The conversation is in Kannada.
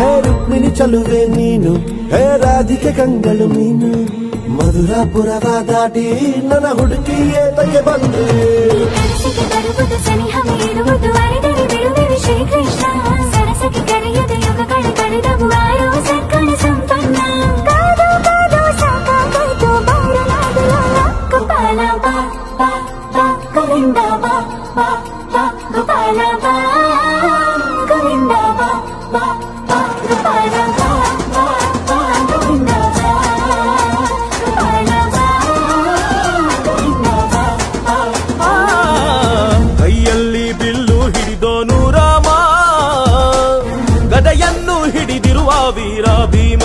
ಹೇ ರುಕ್ಮಿಣಿ ಚಲುವೆ ನೀನು, ಹೇ ರಾಧಿಕೆ ಕಂಗಳು ನೀನು, ಮಧುರಾಪುರವ ದಾಟಿ ನನ್ನ ಹುಡುಕಿ ಏತಕ್ಕೆ ಬಂದೆ. ಕನಸಿಗೆ ಬರುವುದು ಸನಿಹ ಇರುವುದು ಅರಿದರೆ ಬಿಡುವೆ ಶ್ರೀಕೃಷ್ಣ. ಸರಸಕ್ಕೆ ಕರೆಯದ ಯುಗಗಳ ಕಳೆದವು ಆರೋ ಸಕ್ಕಳ ಸಂಪನ್ನ. ಕಾದು ಕಾದು ಸಾಕಾಯ್ತು ಬಾರಲಾಗಲ ಗೋಪಾಲ ಬಾ ಬಾ ಬಾ ಗೋವಿಂದ ಬಾ ಬಾ ಬಾ ಗೋಪಾಲ ಬಾ ಗೋವಿಂದ ಬಾ ಬಾ ಬಾ ಗೋಪಾಲ ಬಾ ಬಾ ಬಾ ಗೋವಿಂದ ಬಾ ಗೋಪಾಲ ಬಾ ಗೋವಿಂದ ಬಾ ಬಾ ಬಾ. ಕೈಯಲ್ಲಿ ಬಿಲ್ಲು ಹಿಡಿದೋನು ರಾಮ, ಗದೆಯನ್ನು ಹಿಡಿದಿರುವ ವೀರ ಭೀಮ.